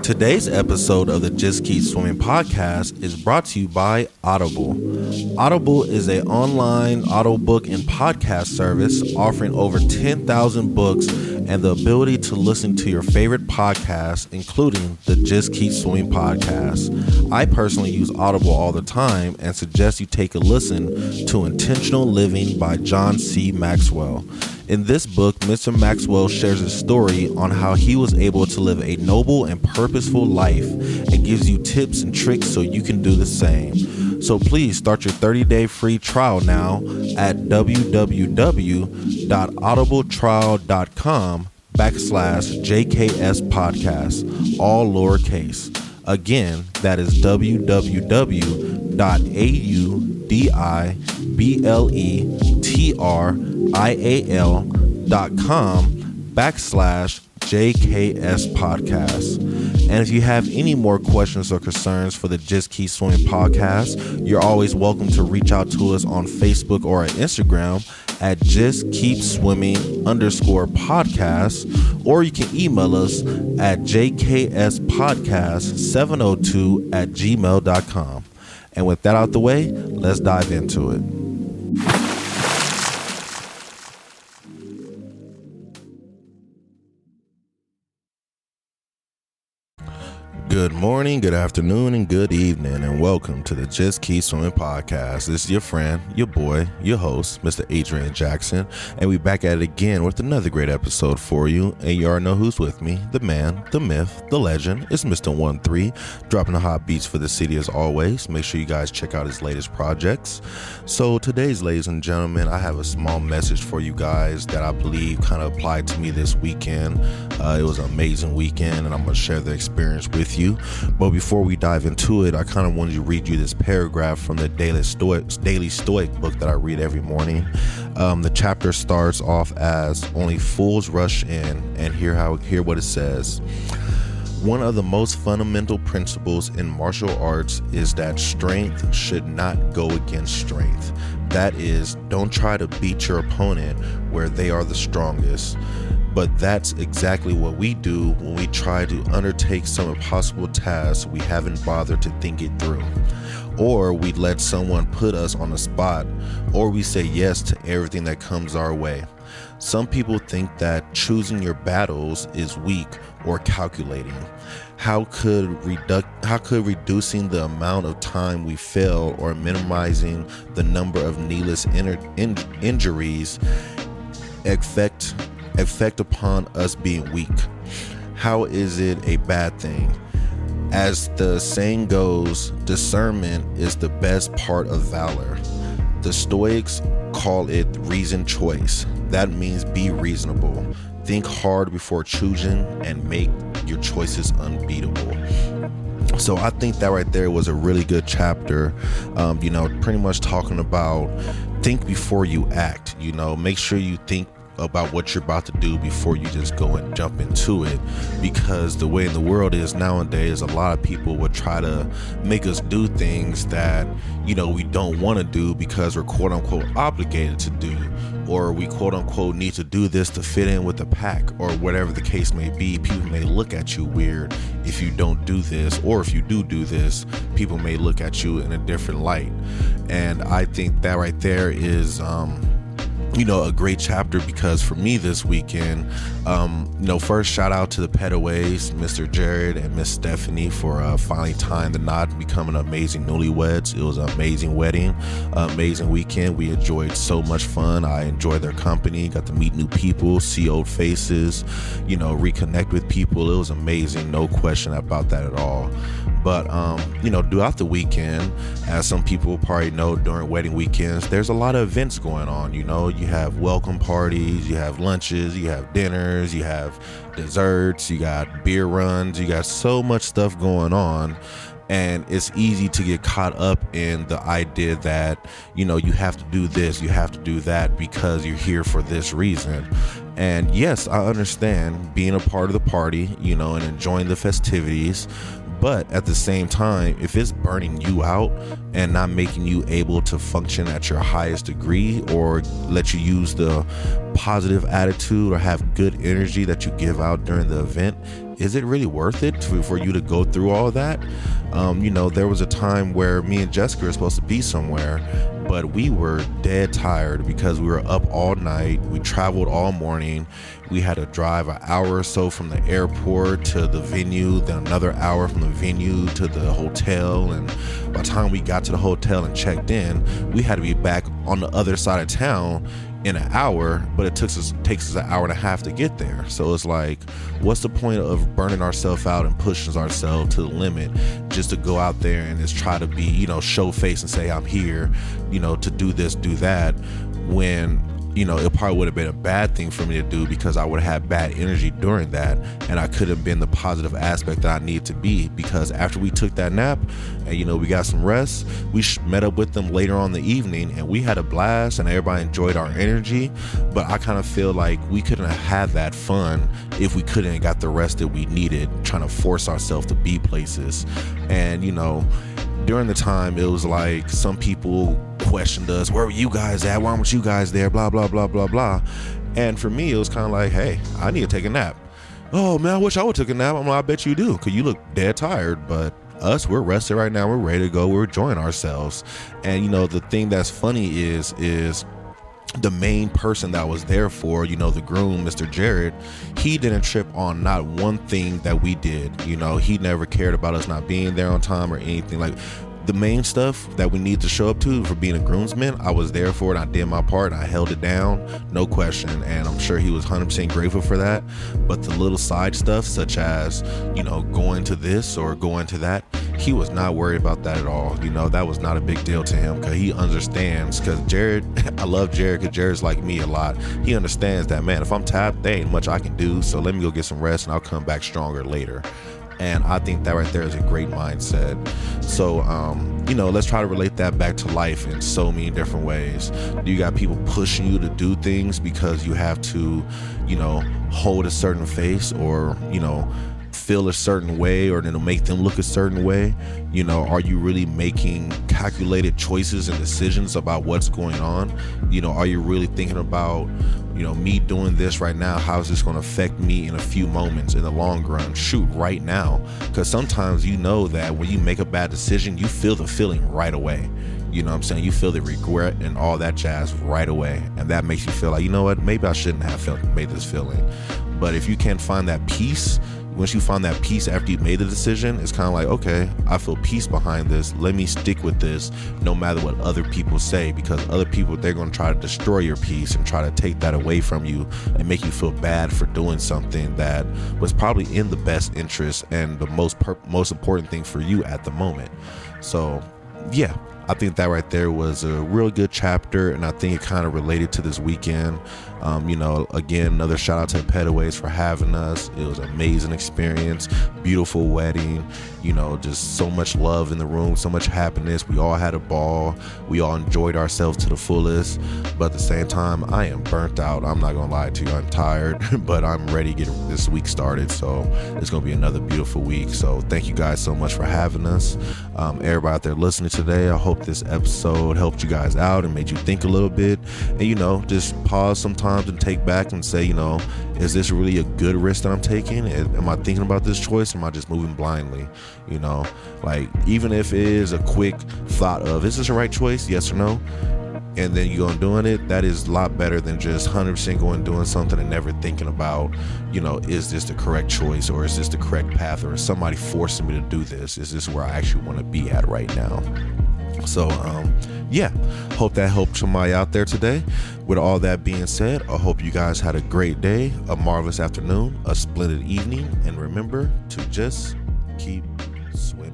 Today's episode of the Just Keep Swimming podcast is brought to you by Audible. Audible is an online audiobook and podcast service offering over 10,000 books and the ability to listen to your favorite podcasts, including the Just Keep Swimming podcast. I personally use Audible all the time and suggest you take a listen to Intentional Living by John C. Maxwell. In this book, Mr. Maxwell shares his story on how he was able to live a noble and purposeful life and gives you tips and tricks so you can do the same. So please start your 30-day free trial now at www.audibletrial.com/JKS podcast, all lowercase. Again, that is www.audibletrial.com/JKS podcast. And if you have any more questions or concerns for the Just Keep Swimming podcast, you're always welcome to reach out to us on Facebook or at Instagram at justkeepswimming_podcast, or you can email us at jkspodcast702@gmail.com. And with that out the way, let's dive into it. Good morning, good afternoon, and good evening, and welcome to the Just Keep Swimming podcast. This is your friend, your boy, your host, Mr. Adrian Jackson, and we back at it again with another great episode for you. And you already know who's with me, the man, the myth, the legend. It's Mr. 13, dropping the hot beats for the city as always. Make sure you guys check out his latest projects. So today's, ladies and gentlemen, I have a small message for you guys that I believe kind of applied to me this weekend. It was an amazing weekend, and I'm going to share the experience with you. But before we dive into it, I kind of wanted to read you this paragraph from the Daily Stoic book that I read every morning. The chapter starts off as "Only fools rush in," and hear what it says. One of the most fundamental principles in martial arts is that strength should not go against strength. That is, don't try to beat your opponent where they are the strongest. But that's exactly what we do when we try to undertake some impossible task we haven't bothered to think it through. Or we let someone put us on the spot, or we say yes to everything that comes our way. Some people think that choosing your battles is weak or calculating. How could reducing the amount of time we fail or minimizing the number of needless injuries effect upon us being weak? How is it a bad thing? As the saying goes, discernment is the best part of valor. The Stoics call it reasoned choice. That means be reasonable. Think hard before choosing and make your choices unbeatable. So I think that right there was a really good chapter, pretty much talking about think before you act. Make sure you think about what you're about to do before you just go and jump into it, because the way in the world is nowadays, a lot of people would try to make us do things that we don't want to do because we're quote unquote obligated to do, or we quote unquote need to do this to fit in with the pack, or whatever the case may be. People may look at you weird if you don't do this, or if you do this, people may look at you in a different light. And I think that right there is a great chapter, because for me this weekend, first shout out to the Petaways, Mr. Jared and Miss Stephanie, for finally tying the knot and becoming amazing newlyweds. It was an amazing wedding, amazing weekend. We enjoyed so much fun. I enjoyed their company, got to meet new people, see old faces, reconnect with people. It was amazing, no question about that at all. But throughout the weekend, as some people probably know, during wedding weekends, there's a lot of events going on. You have welcome parties, you have lunches, you have dinners, you have desserts, you got beer runs, you got so much stuff going on. And it's easy to get caught up in the idea that, you have to do this, you have to do that because you're here for this reason. And yes, I understand being a part of the party, and enjoying the festivities. But at the same time, if it's burning you out and not making you able to function at your highest degree, or let you use the positive attitude or have good energy that you give out during the event, is it really worth it for you to go through all of that? There was a time where me and Jessica were supposed to be somewhere, but we were dead tired because we were up all night. We traveled all morning. We had to drive an hour or so from the airport to the venue, then another hour from the venue to the hotel. And by the time we got to the hotel and checked in, we had to be back on the other side of town in an hour, but it takes us an hour and a half to get there. So it's like, what's the point of burning ourselves out and pushing ourselves to the limit just to go out there and just try to be, show face and say I'm here, to do this, do that, when it probably would have been a bad thing for me to do because I would have had bad energy during that, and I could have been the positive aspect that I need to be. Because after we took that nap and we got some rest, we met up with them later on in the evening and we had a blast and everybody enjoyed our energy. But I kind of feel like we couldn't have had that fun if we couldn't have got the rest that we needed, trying to force ourselves to be places. And during the time, it was like some people questioned us, where were you guys at? Why weren't you guys there? Blah, blah, blah, blah, blah. And for me, it was kind of like, hey, I need to take a nap. Oh, man, I wish I would have took a nap. I bet you do, because you look dead tired. But us, we're rested right now. We're ready to go. We're enjoying ourselves. And, the thing that's funny is the main person that was there for, the groom, Mr. Jared, he didn't trip on not one thing that we did. He never cared about us not being there on time or anything. Like, the main stuff that we need to show up to for being a groomsman, I was there for it. I did my part. I held it down, no question. And I'm sure he was 100% grateful for that. But the little side stuff, such as, going to this or going to that, he was not worried about that at all. That was not a big deal to him, because he understands. Because Jared, I love Jared, because Jared's like me a lot. He understands that, man, if I'm tapped, there ain't much I can do. So let me go get some rest and I'll come back stronger later. And I think that right there is a great mindset. So, let's try to relate that back to life in so many different ways. You got people pushing you to do things because you have to, hold a certain face or, feel a certain way, or to make them look a certain way. Are you really making calculated choices and decisions about what's going on? Are you really thinking about, me doing this right now, how is this going to affect me in a few moments in the long run? Shoot, right now. Because sometimes that when you make a bad decision, you feel the feeling right away. You feel the regret and all that jazz right away. And that makes you feel like, maybe I shouldn't have made this feeling. But if you can't find that peace, once you find that peace after you made the decision, it's kind of like, okay, I feel peace behind this. Let me stick with this no matter what other people say, because other people, they're going to try to destroy your peace and try to take that away from you and make you feel bad for doing something that was probably in the best interest and the most important thing for you at the moment. So, yeah. I think that right there was a real good chapter, and I think it kind of related to this weekend. Again, another shout out to Petaways for having us. It was an amazing experience, beautiful wedding, just so much love in the room, so much happiness. We all had a ball. We all enjoyed ourselves to the fullest, but at the same time, I am burnt out. I'm not going to lie to you. I'm tired, but I'm ready to get this week started. So it's going to be another beautiful week. So thank you guys so much for having us. Everybody out there listening today, I hope this episode helped you guys out and made you think a little bit, and just pause sometimes and take back and say, is this really a good risk that I'm taking? Am I thinking about this choice, or am I just moving blindly? Like, even if it is a quick thought of, is this the right choice, yes or no, and then you go and doing it, that is a lot better than just 100% going and doing something and never thinking about, is this the correct choice, or is this the correct path, or is somebody forcing me to do this? Is this where I actually want to be at right now? So, hope that helped somebody out there today. With all that being said, I hope you guys had a great day, a marvelous afternoon, a splendid evening, and remember to just keep swimming.